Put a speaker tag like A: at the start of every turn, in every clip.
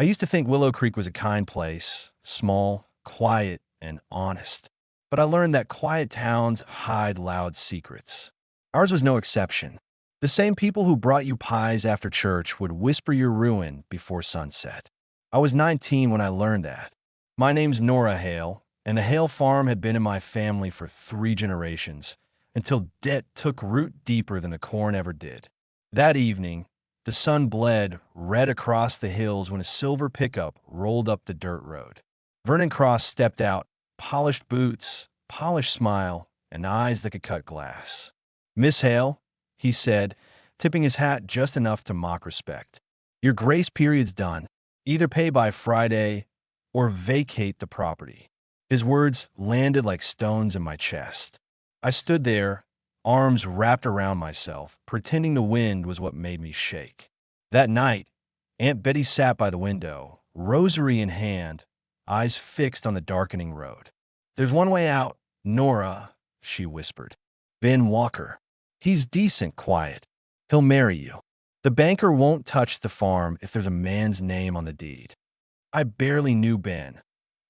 A: I used to think Willow Creek was a kind place, small, quiet, and honest. But I learned that quiet towns hide loud secrets. Ours was no exception. The same people who brought you pies after church would whisper your ruin before sunset. I was 19 when I learned that. My name's Nora Hale, and the Hale farm had been in my family for 3 generations, until debt took root deeper than the corn ever did. That evening, the sun bled red across the hills when a silver pickup rolled up the dirt road. Vernon Cross stepped out, polished boots, polished smile, and eyes that could cut glass. "Miss Hale," he said, tipping his hat just enough to mock respect. "Your grace period's done. Either pay by Friday or vacate the property." His words landed like stones in my chest. I stood there, arms wrapped around myself, pretending the wind was what made me shake. That night, Aunt Betty sat by the window, rosary in hand, eyes fixed on the darkening road. "There's one way out, Nora," she whispered. "Ben Walker. He's decent quiet. He'll marry you. The banker won't touch the farm if there's a man's name on the deed." I barely knew Ben,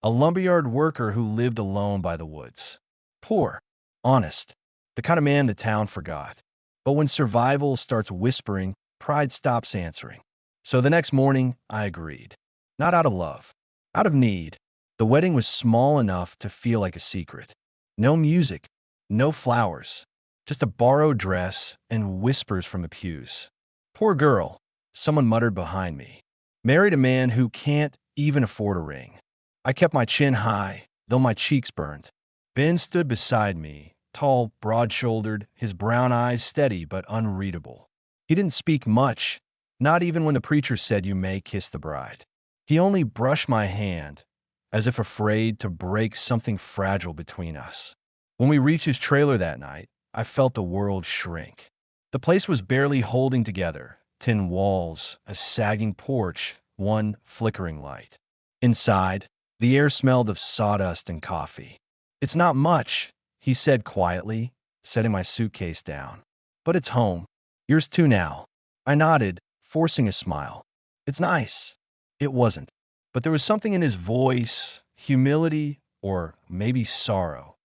A: a lumberyard worker who lived alone by the woods. Poor, honest, the kind of man the town forgot. But when survival starts whispering, pride stops answering. So the next morning, I agreed. Not out of love, out of need. The wedding was small enough to feel like a secret. No music, no flowers, just a borrowed dress and whispers from the pews. "Poor girl," someone muttered behind me. "Married a man who can't even afford a ring." I kept my chin high, though my cheeks burned. Ben stood beside me, tall, broad-shouldered, his brown eyes steady but unreadable. He didn't speak much, not even when the preacher said, "You may kiss the bride." He only brushed my hand, as if afraid to break something fragile between us. When we reached his trailer that night, I felt the world shrink. The place was barely holding together, tin walls, a sagging porch, one flickering light. Inside, the air smelled of sawdust and coffee. "It's not much," he said quietly, setting my suitcase down. "But it's home. Yours too now." I nodded, forcing a smile. "It's nice." It wasn't. But there was something in his voice, humility, or maybe sorrow,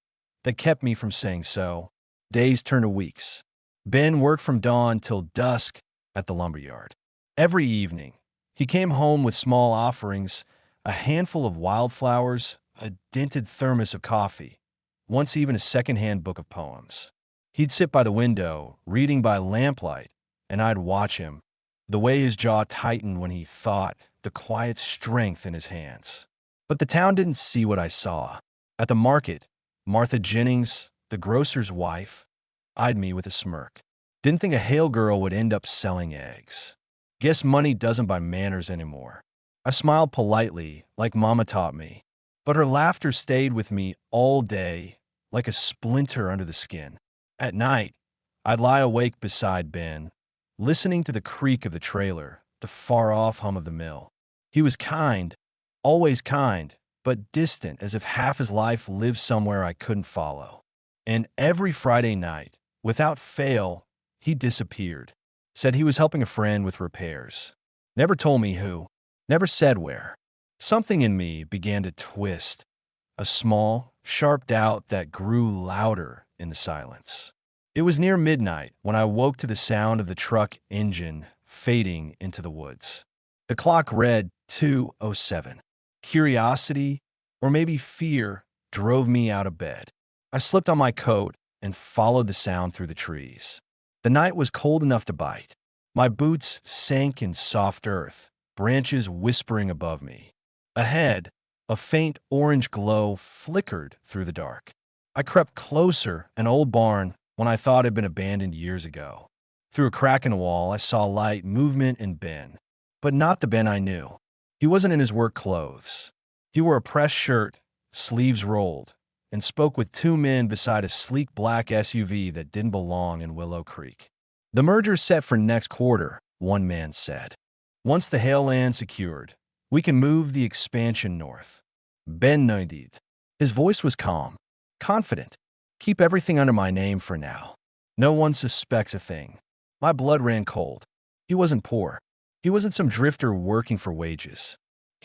A: that kept me from saying so. Days turned to weeks. Ben worked from dawn till dusk at the lumberyard. Every evening, he came home with small offerings, a handful of wildflowers, a dented thermos of coffee, once even a secondhand book of poems. He'd sit by the window, reading by lamplight, and I'd watch him, the way his jaw tightened when he thought, the quiet strength in his hands. But the town didn't see what I saw. At the market, Martha Jennings, the grocer's wife, eyed me with a smirk. Didn't think a Hale girl would end up selling eggs. Guess money doesn't buy manners anymore. I smiled politely, like Mama taught me, but her laughter stayed with me all day, like a splinter under the skin. At night, I'd lie awake beside Ben, listening to the creak of the trailer, the far-off hum of the mill. He was kind, always kind, but distant, as if half his life lived somewhere I couldn't follow. And every Friday night, without fail, he disappeared. Said he was helping a friend with repairs. Never told me who. Never said where. Something in me began to twist, a small, sharp doubt that grew louder in the silence. It was near midnight when I woke to the sound of the truck engine fading into the woods. The clock read 2:07. Curiosity, or maybe fear, drove me out of bed. I slipped on my coat and followed the sound through the trees. The night was cold enough to bite. My boots sank in soft earth, branches whispering above me. Ahead, a faint orange glow flickered through the dark. I crept closer, an old barn, when I thought had been abandoned years ago. Through a crack in the wall, I saw light, movement, and Ben. But not the Ben I knew. He wasn't in his work clothes. He wore a pressed shirt, sleeves rolled, and spoke with two men beside a sleek black SUV that didn't belong in Willow Creek. "The merger's set for next quarter," one man said. "Once the Hale land secured, we can move the expansion north." Ben nodded. His voice was calm, confident. "Keep everything under my name for now. No one suspects a thing." My blood ran cold. He wasn't poor. He wasn't some drifter working for wages.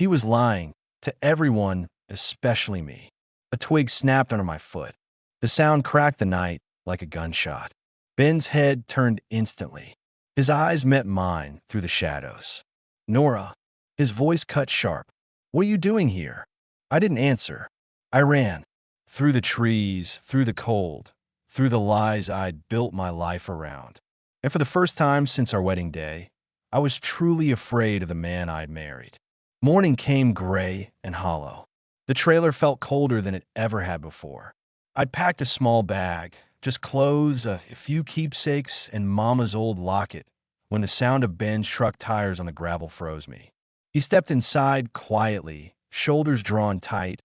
A: He was lying to everyone, especially me. A twig snapped under my foot. The sound cracked the night like a gunshot. Ben's head turned instantly. His eyes met mine through the shadows. Nora, his voice cut sharp. What are you doing here? I didn't answer. I ran. Through the trees, through the cold, through the lies I'd built my life around. And for the first time since our wedding day, I was truly afraid of the man I'd married. Morning came gray and hollow. The trailer felt colder than it ever had before. I'd packed a small bag, just clothes, a few keepsakes, and Mama's old locket, when the sound of Ben's truck tires on the gravel froze me. He stepped inside quietly, shoulders drawn tight,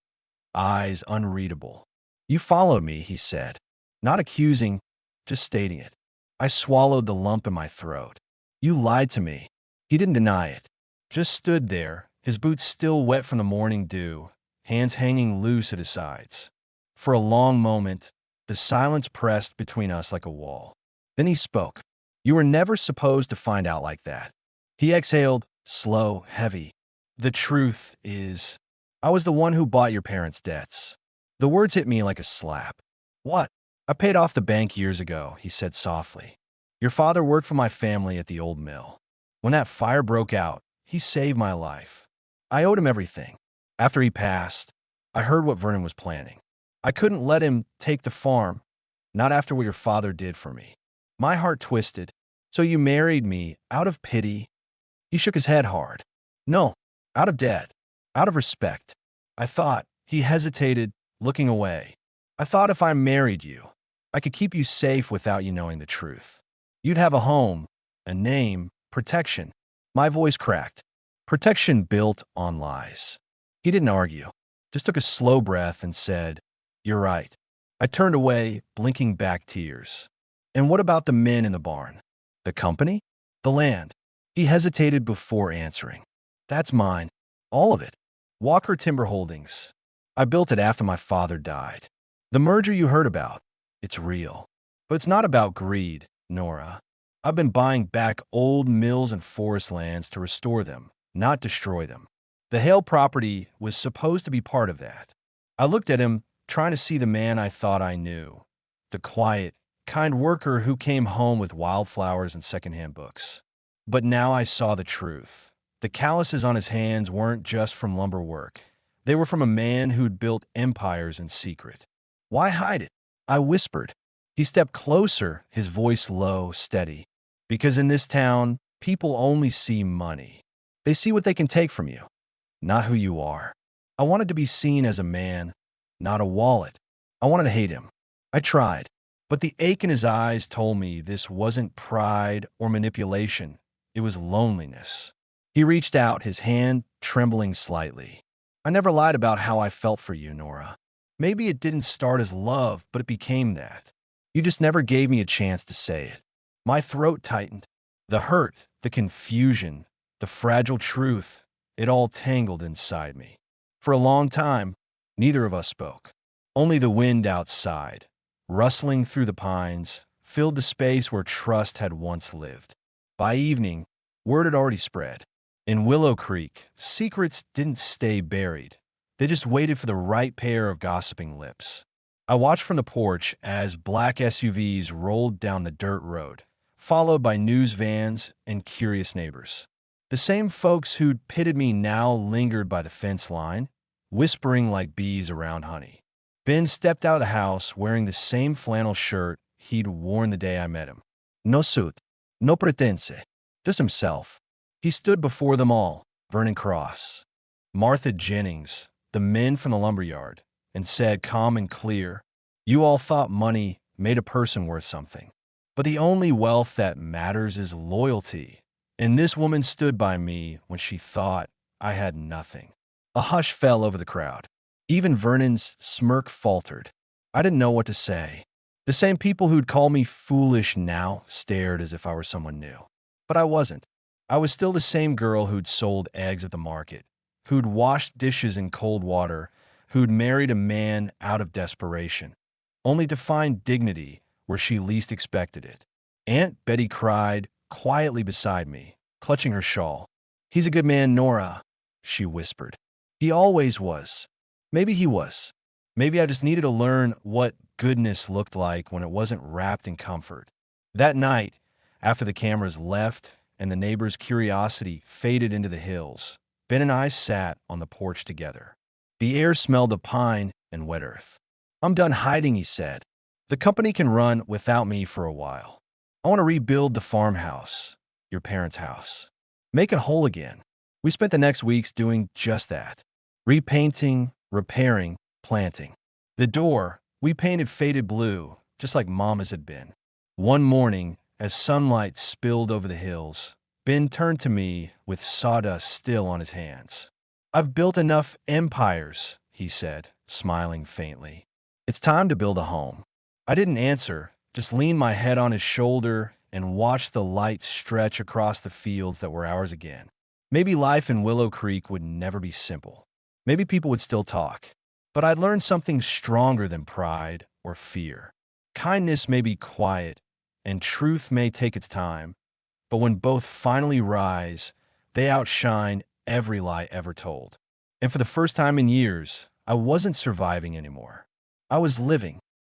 A: eyes unreadable. You followed me, he said. Not accusing, just stating it. I swallowed the lump in my throat. You lied to me. He didn't deny it. Just stood there, his boots still wet from the morning dew, hands hanging loose at his sides. For a long moment, the silence pressed between us like a wall. Then he spoke. You were never supposed to find out like that. He exhaled, slow, heavy. The truth is, I was the one who bought your parents' debts. The words hit me like a slap. What? I paid off the bank years ago, he said softly. Your father worked for my family at the old mill. When that fire broke out, he saved my life. I owed him everything. After he passed, I heard what Vernon was planning. I couldn't let him take the farm, not after what your father did for me. My heart twisted. So you married me out of pity? He shook his head hard. No, out of debt, out of respect. I thought. He hesitated, looking away. I thought if I married you, I could keep you safe without you knowing the truth. You'd have a home, a name, protection. My voice cracked. Protection built on lies. He didn't argue, just took a slow breath and said, You're right. I turned away, blinking back tears. And what about the men in the barn? The company? The land? He hesitated before answering. That's mine. All of it. Walker Timber Holdings. I built it after my father died. The merger you heard about, it's real. But it's not about greed, Nora. I've been buying back old mills and forest lands to restore them, not destroy them. The Hale property was supposed to be part of that. I looked at him, trying to see the man I thought I knew. The quiet, kind worker who came home with wildflowers and secondhand books. But now I saw the truth. The calluses on his hands weren't just from lumber work. They were from a man who'd built empires in secret. Why hide it? I whispered. He stepped closer, his voice low, steady. Because in this town, people only see money. They see what they can take from you, not who you are. I wanted to be seen as a man, not a wallet. I wanted to hate him. I tried. But the ache in his eyes told me this wasn't pride or manipulation. It was loneliness. He reached out, his hand trembling slightly. I never lied about how I felt for you, Nora. Maybe it didn't start as love, but it became that. You just never gave me a chance to say it. My throat tightened. The hurt, the confusion, the fragile truth, it all tangled inside me. For a long time, neither of us spoke. Only the wind outside, rustling through the pines, filled the space where trust had once lived. By evening, word had already spread. In Willow Creek, secrets didn't stay buried. They just waited for the right pair of gossiping lips. I watched from the porch as black SUVs rolled down the dirt road, followed by news vans and curious neighbors. The same folks who'd pitted me now lingered by the fence line, whispering like bees around honey. Ben stepped out of the house wearing the same flannel shirt he'd worn the day I met him. No suit, no pretense, just himself. He stood before them all, Vernon Cross, Martha Jennings, the men from the lumberyard, and said calm and clear, You all thought money made a person worth something. But the only wealth that matters is loyalty. And this woman stood by me when she thought I had nothing. A hush fell over the crowd. Even Vernon's smirk faltered. I didn't know what to say. The same people who'd call me foolish now stared as if I were someone new. But I wasn't. I was still the same girl who'd sold eggs at the market, who'd washed dishes in cold water, who'd married a man out of desperation, only to find dignity where she least expected it. Aunt Betty cried quietly beside me, clutching her shawl. He's a good man, Nora. she whispered. He always was. Maybe he was. Maybe I just needed to learn what goodness looked like when it wasn't wrapped in comfort. That night, after the cameras left and the neighbors' curiosity faded into the hills, Ben and I sat on the porch together. The air smelled of pine and wet earth. I'm done hiding, he said. The company can run without me for a while. I want to rebuild the farmhouse, your parents' house. Make it whole again. We spent the next weeks doing just that. Repainting, repairing, planting. The door, we painted faded blue, just like Mama's had been. One morning, as sunlight spilled over the hills, Ben turned to me with sawdust still on his hands. I've built enough empires, he said, smiling faintly. It's time to build a home. I didn't answer, just leaned my head on his shoulder and watched the light stretch across the fields that were ours again. Maybe life in Willow Creek would never be simple. Maybe people would still talk. But I'd learned something stronger than pride or fear. Kindness may be quiet, and truth may take its time, but when both finally rise, they outshine every lie ever told. And for the first time in years, I wasn't surviving anymore. I was living.